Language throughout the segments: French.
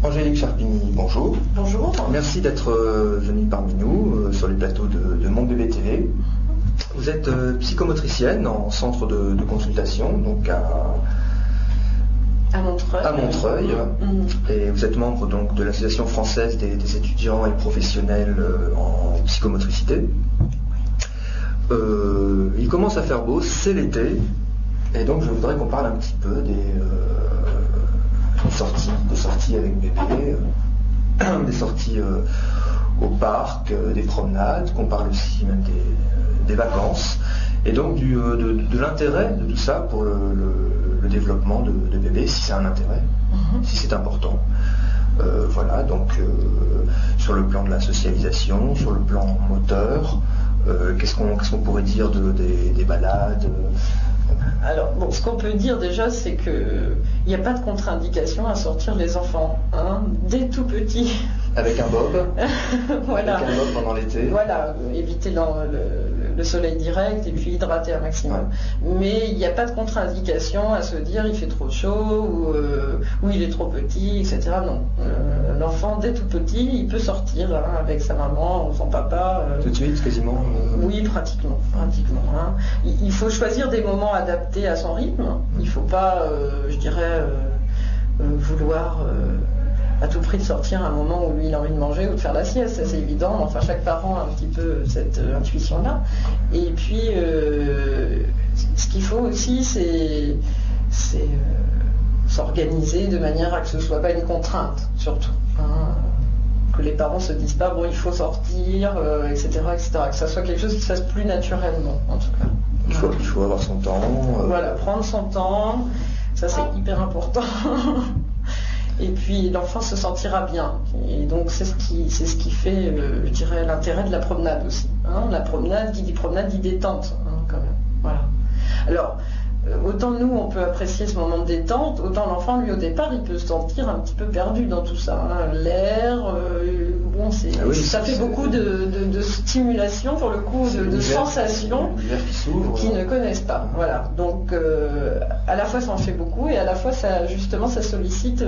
Angélique Charpigny, bonjour. Bonjour. Merci d'être venue parmi nous sur les plateaux de Mon Bébé TV. Vous êtes psychomotricienne en centre de consultation, donc à Montreuil. À Montreuil. Et vous êtes membre donc de l'Association française des étudiants et professionnels en psychomotricité. Il commence à faire beau, c'est l'été, et donc je voudrais qu'on parle un petit peu des sorties avec bébé, des sorties au parc, des promenades, qu'on parle aussi même des vacances, et donc de l'intérêt de tout ça pour le développement de bébé, si c'est un intérêt, si c'est important. Voilà, donc sur le plan de la socialisation, sur le plan moteur, qu'est-ce qu'on pourrait dire des balades Alors, bon, ce qu'on peut dire déjà, c'est qu'il n'y a pas de contre-indication à sortir les enfants, dès tout petit. Avec un bob. Voilà. Avec un bob pendant l'été. Voilà, éviter le soleil direct et puis hydrater un maximum. Ouais. Mais il n'y a pas de contre-indication à se dire il fait trop chaud ou il est trop petit, etc. Non. L'enfant, dès tout petit, il peut sortir avec sa maman ou son papa. Tout de suite, quasiment Oui, pratiquement. Il faut choisir des moments adaptés à son rythme. Il ne faut pas, vouloir à tout prix de sortir à un moment où lui il a envie de manger ou de faire la sieste, ça c'est évident, mais enfin chaque parent a un petit peu cette intuition-là. Et puis ce qu'il faut aussi c'est s'organiser de manière à que ce ne soit pas une contrainte, surtout. Que les parents se disent pas bon il faut sortir, etc., que ça soit quelque chose qui se fasse plus naturellement en tout cas. Il faut avoir son temps. Voilà, prendre son temps, ça c'est hyper important. Et puis l'enfant se sentira bien. Et donc c'est ce qui fait, je dirais, l'intérêt de la promenade aussi. La promenade, qui dit promenade, dit détente, quand même. Voilà. Alors, autant nous on peut apprécier ce moment de détente, autant l'enfant lui au départ il peut se sentir un petit peu perdu dans tout ça. L'air, ça fait beaucoup de stimulation pour le coup, de sensations qu'ils ne connaissent pas. Voilà. Donc à la fois ça en fait beaucoup et à la fois ça sollicite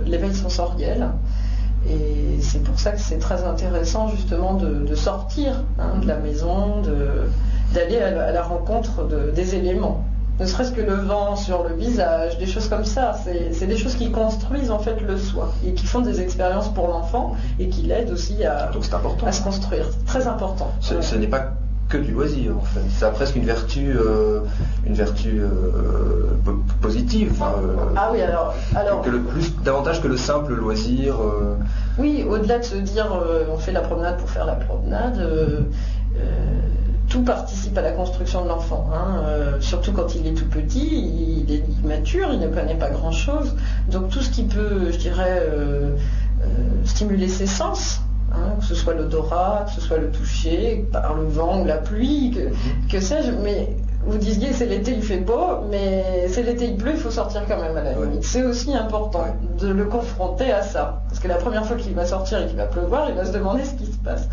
l'éveil sensoriel. Et c'est pour ça que c'est très intéressant justement de sortir de la maison, d'aller à la rencontre des éléments. Ne serait-ce que le vent sur le visage, des choses comme ça, c'est des choses qui construisent en fait le soi et qui font des expériences pour l'enfant et qui l'aident aussi à se construire. C'est très important. Ce n'est pas que du loisir en fait, ça a presque une vertu positive. Ah oui, alors davantage que le simple loisir. Oui, au-delà de se dire on fait la promenade pour faire la promenade. Tout participe à la construction de l'enfant, surtout quand il est tout petit, il est immature, il ne connaît pas grand-chose. Donc tout ce qui peut, je dirais, stimuler ses sens, que ce soit l'odorat, que ce soit le toucher, par le vent ou la pluie, que sais-je, mais vous disiez c'est l'été il fait beau, mais c'est l'été il pleut, il faut sortir quand même à la limite. C'est aussi important de le confronter à ça, parce que la première fois qu'il va sortir et qu'il va pleuvoir, il va se demander ce qui se passe.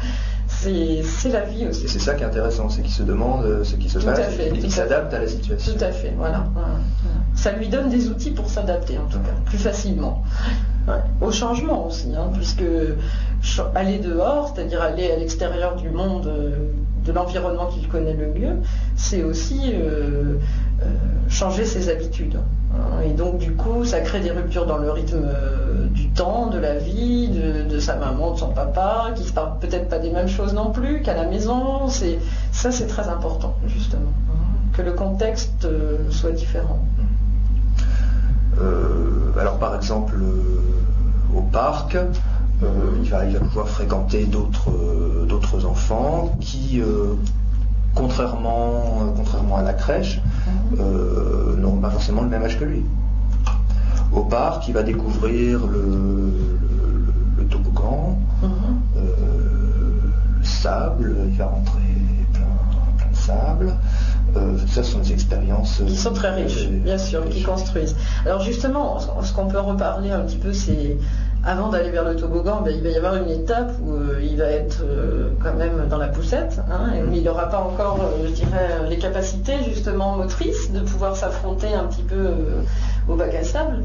C'est la vie aussi. Et c'est ça qui est intéressant, c'est qu'il se demande ce qui se passe et qu'il s'adapte à la situation. Tout à fait, voilà. Ça lui donne des outils pour s'adapter, en tout cas, plus facilement. Au changement aussi, puisque aller dehors, c'est-à-dire aller à l'extérieur du monde, de l'environnement qu'il connaît le mieux, c'est aussi changer ses habitudes. Et donc du coup, ça crée des ruptures dans le rythme du temps, de la vie, de sa maman, de son papa, qui ne se parlent peut-être pas des mêmes choses non plus qu'à la maison. Ça, c'est très important, justement, que le contexte soit différent. Alors par exemple, au parc, il va pouvoir fréquenter d'autres enfants qui, contrairement à la crèche, n'auront pas forcément le même âge que lui. Au parc, il va découvrir le toboggan, le sable, il va rentrer plein de sable. Ça, ce sont des expériences qui sont très riches, bien sûr, qui construisent. Alors justement, ce qu'on peut reparler un petit peu, c'est avant d'aller vers le toboggan, il va y avoir une étape où il va être quand même dans la poussette, mais il n'aura pas encore, je dirais, les capacités justement motrices de pouvoir s'affronter un petit peu au bac à sable.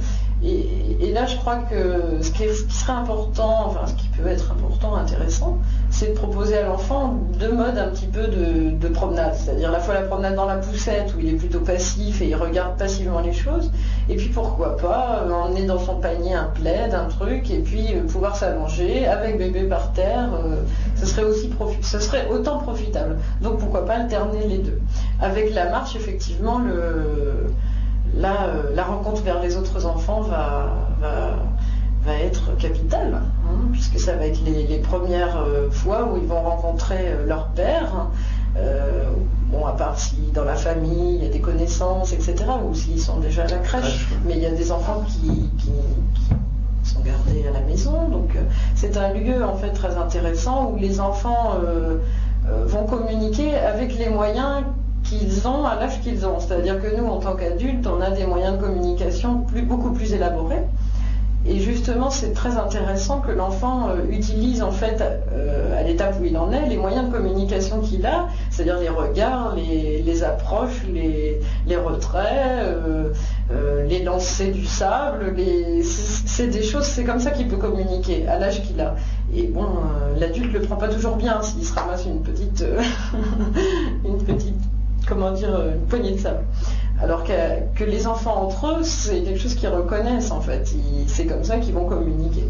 Et là, je crois que ce qui serait important, enfin ce qui peut être important, intéressant, c'est de proposer à l'enfant deux modes un petit peu de promenade. C'est-à-dire à la fois la promenade dans la poussette, où il est plutôt passif et il regarde passivement les choses, et puis pourquoi pas emmener dans son panier un plaid, un truc, et puis pouvoir s'allonger avec bébé par terre, ce serait autant profitable. Donc pourquoi pas alterner les deux. Avec la marche, effectivement, la rencontre vers les autres enfants va être capitale, puisque ça va être les premières fois où ils vont rencontrer leur père. À part si dans la famille il y a des connaissances, etc., ou s'ils sont déjà à la crèche, mais il y a des enfants qui sont gardés à la maison. Donc c'est un lieu en fait très intéressant où les enfants vont communiquer avec les moyens qu'ils ont à l'âge qu'ils ont. C'est-à-dire que nous, en tant qu'adultes, on a des moyens de communication beaucoup plus élaborés. Et justement, c'est très intéressant que l'enfant utilise en fait, à l'étape où il en est, les moyens de communication qu'il a, c'est-à-dire les regards, les approches, les retraits, les lancers du sable. C'est des choses, c'est comme ça qu'il peut communiquer à l'âge qu'il a. Et bon, l'adulte le prend pas toujours bien s'il se ramasse une petite une poignée de sable. Alors que les enfants entre eux, c'est quelque chose qu'ils reconnaissent en fait. C'est comme ça qu'ils vont communiquer.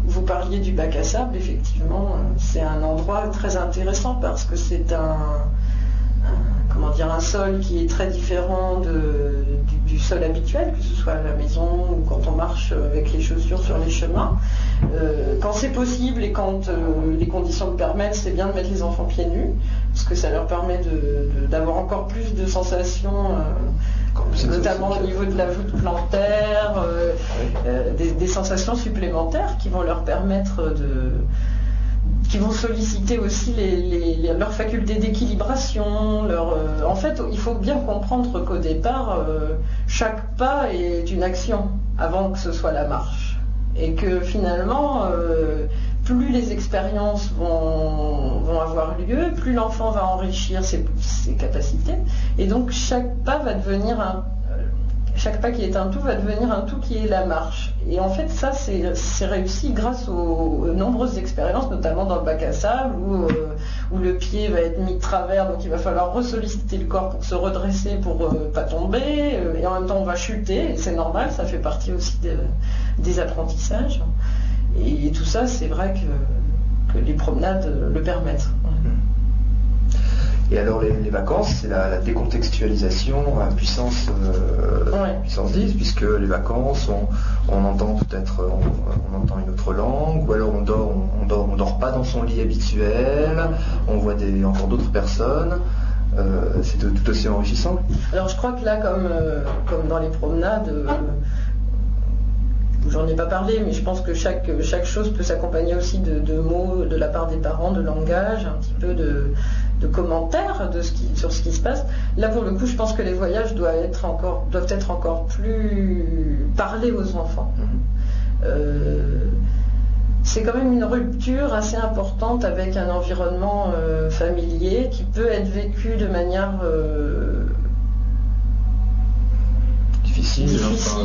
Vous parliez du bac à sable, effectivement, c'est un endroit très intéressant parce que c'est un sol qui est très différent du sol habituel, que ce soit à la maison ou quand on marche avec les chaussures sur les chemins. Quand c'est possible et quand les conditions le permettent, c'est bien de mettre les enfants pieds nus, parce que ça leur permet d'avoir encore plus de sensations, notamment au niveau de la voûte plantaire, des sensations supplémentaires qui vont leur permettre qui vont solliciter aussi leurs facultés d'équilibration. En fait, il faut bien comprendre qu'au départ, chaque pas est une action avant que ce soit la marche. Et que finalement, plus les expériences vont avoir lieu, plus l'enfant va enrichir ses capacités. Et donc chaque pas qui est un tout va devenir un tout qui est la marche. Et en fait, ça, c'est réussi grâce aux nombreuses expériences, notamment dans le bac à sable, où le pied va être mis de travers, donc il va falloir ressolliciter le corps pour se redresser, pour pas tomber, et en même temps on va chuter, et c'est normal, ça fait partie aussi des apprentissages. Et tout ça, c'est vrai que les promenades le permettent. Et alors les vacances, c'est la décontextualisation à puissance 10, puisque les vacances, on entend peut-être on entend une autre langue, ou alors on dort pas dans son lit habituel, on voit encore d'autres personnes. C'est tout aussi enrichissant. Alors je crois que là, comme dans les promenades, j'en ai pas parlé, mais je pense que chaque chose peut s'accompagner aussi de mots de la part des parents, de langage, un petit peu de commentaires sur ce qui se passe. Là, pour le coup, je pense que les voyages doivent être encore plus parlés aux enfants. C'est quand même une rupture assez importante avec un environnement familier qui peut être vécu de manière difficile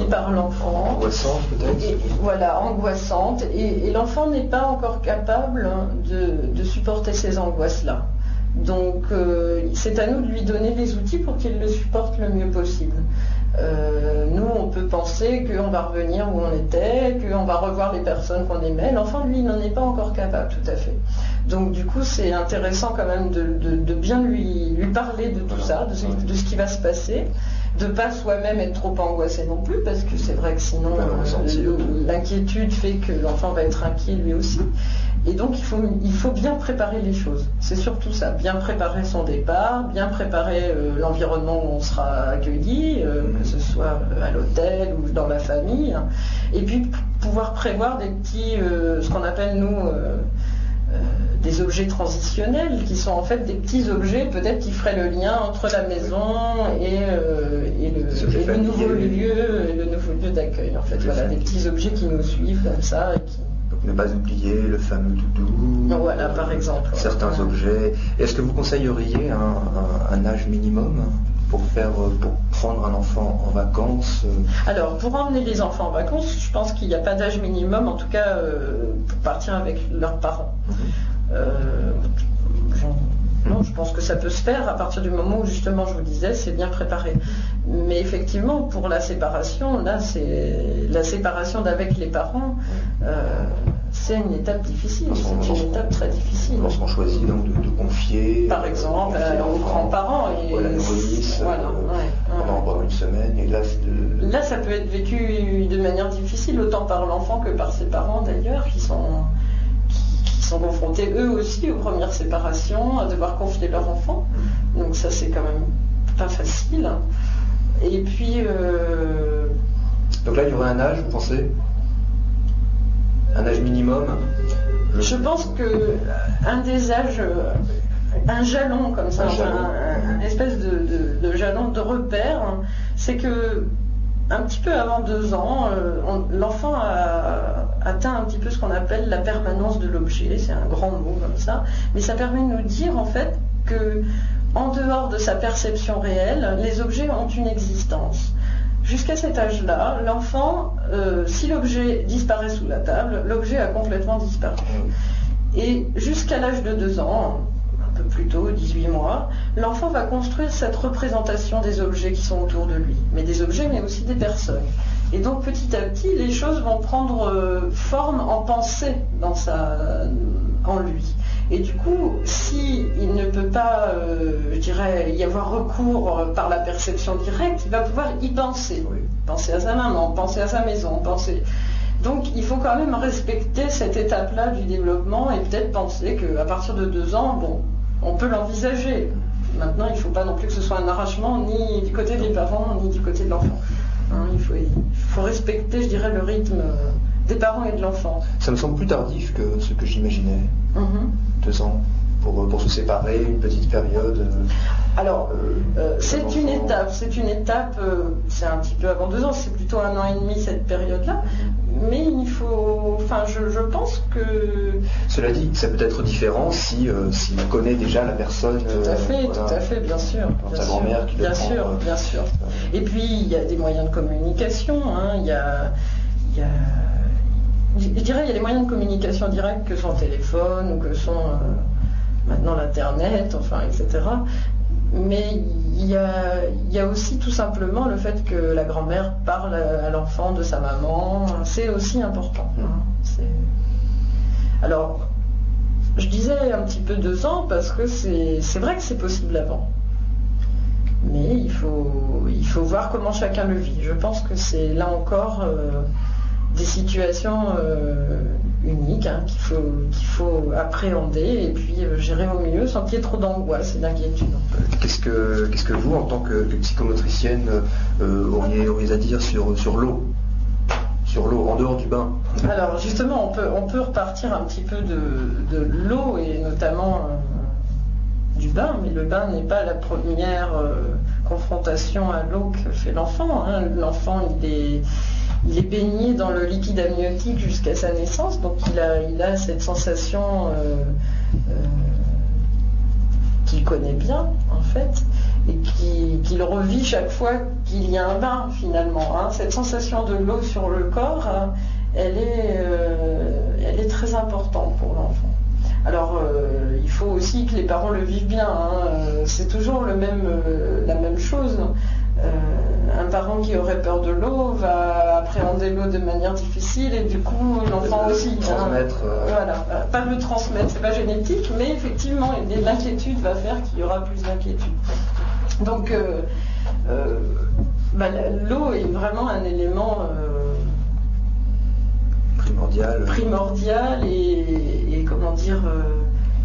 par l'enfant. Angoissante peut-être. Voilà, angoissante. Et l'enfant n'est pas encore capable de supporter ces angoisses-là. Donc c'est à nous de lui donner les outils pour qu'il le supporte le mieux possible. Nous, on peut penser qu'on va revenir où on était, qu'on va revoir les personnes qu'on aimait. L'enfant, lui, n'en est pas encore capable, tout à fait. Donc du coup, c'est intéressant quand même de bien lui parler de tout ça, de ce qui va se passer, de pas soi-même être trop angoissé non plus, parce que c'est vrai que sinon l'inquiétude fait que l'enfant va être inquiet lui aussi. Et donc il faut bien préparer les choses. C'est surtout ça, bien préparer son départ, bien préparer l'environnement où on sera accueilli, que ce soit à l'hôtel ou dans la famille, et puis pouvoir prévoir des petits, ce qu'on appelle nous des objets transitionnels, qui sont en fait des petits objets peut-être qui feraient le lien entre la maison et le nouveau lieu d'accueil. En fait, voilà, des petits objets qui nous suivent comme ça. Donc ne pas oublier le fameux doudou. Voilà, par exemple. Certains objets. Est-ce que vous conseilleriez un âge minimum pour prendre un enfant en vacances Alors, pour emmener les enfants en vacances, je pense qu'il n'y a pas d'âge minimum, en tout cas pour partir avec leurs parents. Non, je pense que ça peut se faire à partir du moment où, justement, je vous disais, c'est bien préparé. Mais effectivement, pour la séparation, là, c'est la séparation d'avec les parents, c'est une étape difficile, c'est une étape très difficile. Lorsqu'on choisit donc de confier, par exemple, aux grands-parents et la nourrice pendant une semaine, et là, ça peut être vécu de manière difficile, autant par l'enfant que par ses parents d'ailleurs, qui sont confrontés eux aussi aux premières séparations, à devoir confier leur enfant. Donc ça, c'est quand même pas facile. Et puis... Donc là, il y aurait un âge, vous pensez? Un âge minimum? Je pense que un des âges, un jalon comme ça, un espèce de jalon de repère, c'est que un petit peu avant 2 ans, l'enfant a atteint un petit peu ce qu'on appelle la permanence de l'objet. C'est un grand mot comme ça, mais ça permet de nous dire en fait que en dehors de sa perception réelle, les objets ont une existence. Jusqu'à cet âge-là, l'enfant, si l'objet disparaît sous la table, l'objet a complètement disparu. Et jusqu'à l'âge de 2 ans, un peu plus tôt, 18 mois, l'enfant va construire cette représentation des objets qui sont autour de lui. Mais des objets, mais aussi des personnes. Et donc petit à petit, les choses vont prendre forme en pensée en lui. Et du coup, s'il ne peut pas, je dirais, y avoir recours par la perception directe, il va pouvoir y penser. Oui. Penser à sa maman, penser à sa maison, penser... Donc il faut quand même respecter cette étape-là du développement et peut-être penser qu'à partir de 2 ans, bon, on peut l'envisager. Maintenant, il ne faut pas non plus que ce soit un arrachement ni du côté des parents, ni du côté de l'enfant. Hein, il faut respecter, je dirais, le rythme des parents et de l'enfant. Ça me semble plus tardif que ce que j'imaginais. 2 ans pour se séparer, une petite période. Alors, c'est une étape, c'est un petit peu avant 2 ans, c'est plutôt 1 an et demi cette période-là. Mais il faut, je pense que... Cela dit, ça peut être différent si on connaît déjà la personne. Tout à fait, bien sûr. Ta grand-mère qui bien sûr. Et puis, il y a des moyens de communication, il y a je dirais il y a des moyens de communication directs que sont le téléphone ou que sont maintenant l'internet, etc. Mais il y a aussi tout simplement le fait que la grand-mère parle à l'enfant de sa maman, c'est aussi important. Alors, je disais un petit peu 2 ans parce que c'est vrai que c'est possible avant. Mais il faut voir comment chacun le vit. Je pense que c'est là encore des situations uniques qu'il faut appréhender et puis gérer au mieux sans qu'il y ait trop d'angoisse et d'inquiétude. Qu'est-ce que vous, en tant que psychomotricienne, auriez à dire sur l'eau? Sur l'eau, en dehors du bain? Alors justement, on peut repartir un petit peu de l'eau et notamment du bain, mais le bain n'est pas la première confrontation à l'eau que fait l'enfant. L'enfant, il est baigné dans le liquide amniotique jusqu'à sa naissance, donc il a cette sensation qu'il connaît bien, en fait, et qu'il revit chaque fois qu'il y a un bain, finalement. Cette sensation de l'eau sur le corps, elle est très importante pour l'enfant. Alors, il faut aussi que les parents le vivent bien. C'est toujours la même chose. Un parent qui aurait peur de l'eau va appréhender l'eau de manière difficile et du coup l'enfant aussi. Voilà, pas le transmettre, c'est pas génétique, mais effectivement l'inquiétude va faire qu'il y aura plus d'inquiétude. Donc l'eau est vraiment un élément primordial et comment dire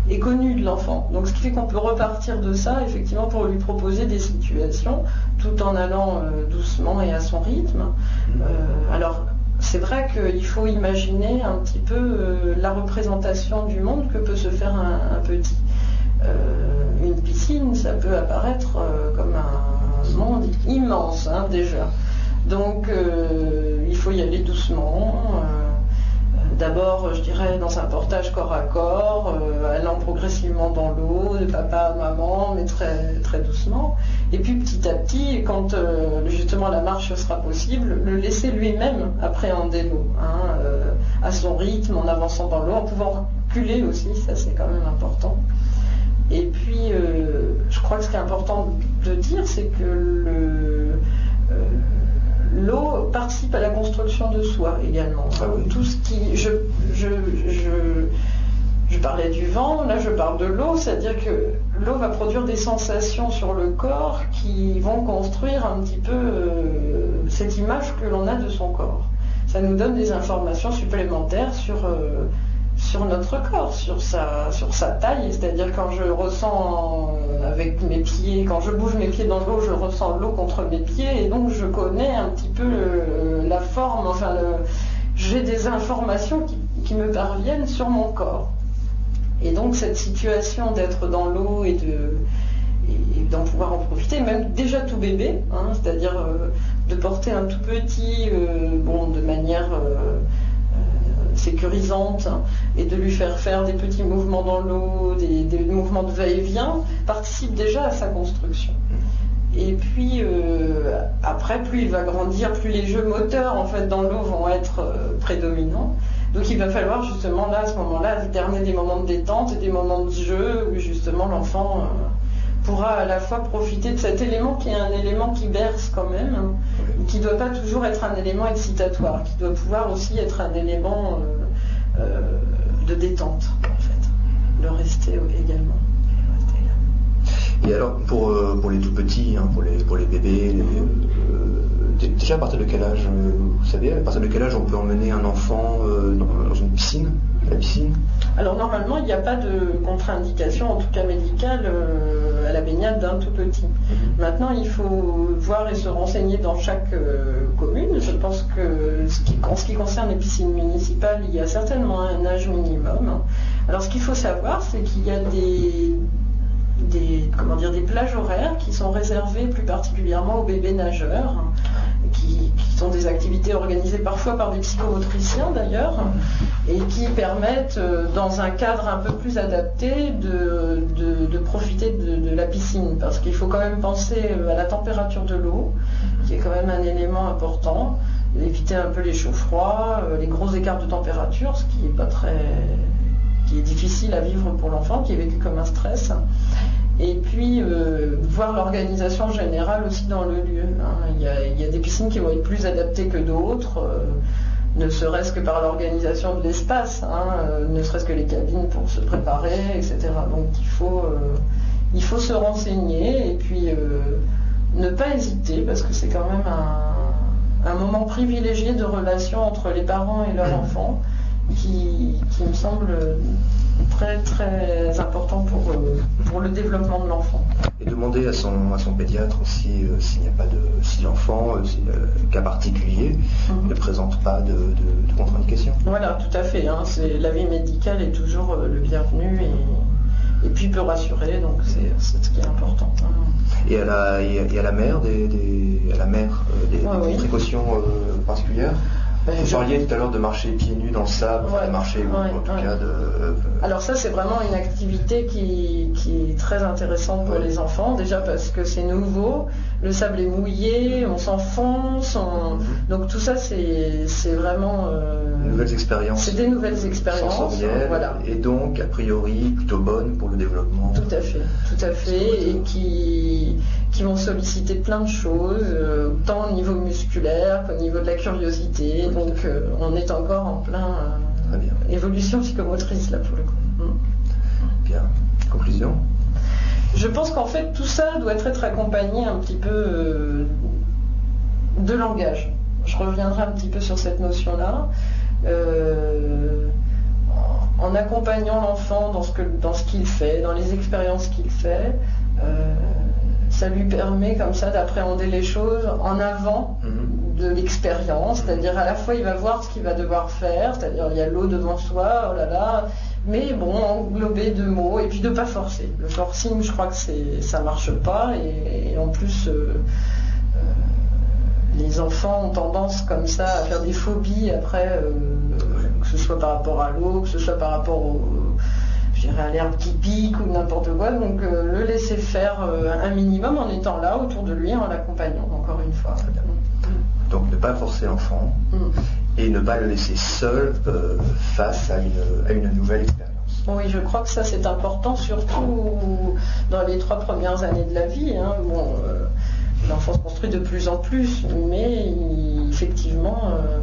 est connu de l'enfant. Donc ce qui fait qu'on peut repartir de ça effectivement pour lui proposer des situations tout en allant doucement et à son rythme. Alors c'est vrai qu'il faut imaginer un petit peu la représentation du monde que peut se faire un petit. Une piscine, ça peut apparaître comme un monde immense déjà. Donc il faut y aller doucement. D'abord, je dirais, dans un portage corps à corps, allant progressivement dans l'eau, de papa à maman, mais très, très doucement. Et puis petit à petit, quand justement la marche sera possible, le laisser lui-même appréhender l'eau, à son rythme, en avançant dans l'eau, en pouvant reculer aussi, ça c'est quand même important. Et puis, je crois que ce qui est important de dire, c'est que l'eau participe à la construction de soi également. Ah oui. Tout ce qui, je parlais du vent, là je parle de l'eau, c'est-à-dire que l'eau va produire des sensations sur le corps qui vont construire un petit peu cette image que l'on a de son corps. Ça nous donne des informations supplémentaires sur notre corps, sur sa taille, c'est-à-dire quand je ressens avec mes pieds, quand je bouge mes pieds dans l'eau, je ressens l'eau contre mes pieds et donc je connais un petit peu la forme, j'ai des informations qui me parviennent sur mon corps. Et donc cette situation d'être dans l'eau et d'en pouvoir en profiter, même déjà tout bébé, c'est-à-dire de porter un tout petit, de manière sécurisante, et de lui faire des petits mouvements dans l'eau, des mouvements de va-et-vient, participe déjà à sa construction. Et puis après, plus il va grandir, plus les jeux moteurs en fait dans l'eau vont être prédominants. Donc il va falloir justement là, à ce moment-là, alterner des moments de détente et des moments de jeu où justement l'enfant pourra à la fois profiter de cet élément qui est un élément qui berce quand même, qui ne doit pas toujours être un élément excitatoire, qui doit pouvoir aussi être un élément de détente en fait, de rester également. Et alors pour les tout petits, pour les bébés, déjà à partir de quel âge, vous savez, à partir de quel âge on peut emmener un enfant dans une piscine, la piscine? Alors normalement il n'y a pas de contre-indication, en tout cas médicale, à la baignade d'un tout petit. Maintenant il faut voir et se renseigner dans chaque commune. Je pense que en ce qui concerne les piscines municipales, il y a certainement un âge minimum. Alors ce qu'il faut savoir, c'est qu'il y a des plages horaires qui sont réservées plus particulièrement aux bébés nageurs, qui sont des activités organisées parfois par des psychomotriciens d'ailleurs, et qui permettent, dans un cadre un peu plus adapté, de profiter de la piscine, parce qu'il faut quand même penser à la température de l'eau, qui est quand même un élément important, éviter un peu les chauds froids, les gros écarts de température, ce qui est difficile à vivre pour l'enfant, qui est vécu comme un stress. Et puis voir l'organisation générale aussi dans le lieu. Il y a des piscines qui vont être plus adaptées que d'autres, ne serait-ce que par l'organisation de l'espace, ne serait-ce que les cabines pour se préparer, etc. Donc il faut se renseigner et puis ne pas hésiter, parce que c'est quand même un moment privilégié de relation entre les parents et leur enfant qui me semble très très important pour le développement de l'enfant. Et demander à son pédiatre aussi si l'enfant, cas particulier, ne présente pas de contre-indication. Voilà, tout à fait. L'avis médical est toujours le bienvenu et puis peut rassurer, donc c'est ce qui est important. Et à la mère des précautions particulières? Vous parliez tout à l'heure de marcher pieds nus dans le sable, Alors ça c'est vraiment une activité qui est très intéressante pour les enfants, déjà parce que c'est nouveau, le sable est mouillé, on s'enfonce, donc tout ça c'est vraiment... nouvelles expériences. C'est des nouvelles expériences. Sensorielles, voilà. Et donc a priori plutôt bonnes pour le développement. Tout à fait, et qui vont solliciter plein de choses, tant au niveau musculaire qu'au niveau de la curiosité. Donc on est encore en plein évolution psychomotrice là pour le coup. Bien. Conclusion? Je pense qu'en fait tout ça doit être accompagné un petit peu de langage. Je reviendrai un petit peu sur cette notion-là. En accompagnant l'enfant dans ce qu'il fait, dans les expériences qu'il fait, ça lui permet comme ça d'appréhender les choses en avant de l'expérience, c'est-à-dire à la fois il va voir ce qu'il va devoir faire, c'est-à-dire il y a l'eau devant soi, oh là là, mais bon, englober de mots et puis de pas forcer. Le forcing, je crois que ça marche pas et en plus les enfants ont tendance comme ça à faire des phobies après, ce soit par rapport à l'eau, que ce soit par rapport à l'herbe qui pique ou n'importe quoi. Donc le laisser faire un minimum en étant là autour de lui, en l'accompagnant, encore une fois. Donc ne pas forcer l'enfant et ne pas le laisser seul face à une nouvelle expérience. Oui, je crois que ça c'est important, surtout dans les 3 premières années de la vie. L'enfant se construit de plus en plus, mais effectivement,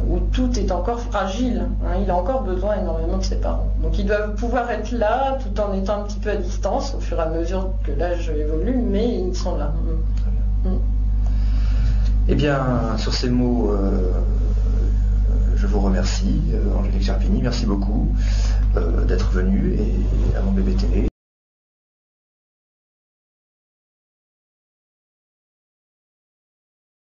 où tout est encore fragile. Il a encore besoin énormément de ses parents. Donc ils doivent pouvoir être là, tout en étant un petit peu à distance, au fur et à mesure que l'âge évolue, mais ils sont là. Eh bien, sur ces mots, je vous remercie, Angélique Cherpigny, merci beaucoup d'être venue à mon bébé télé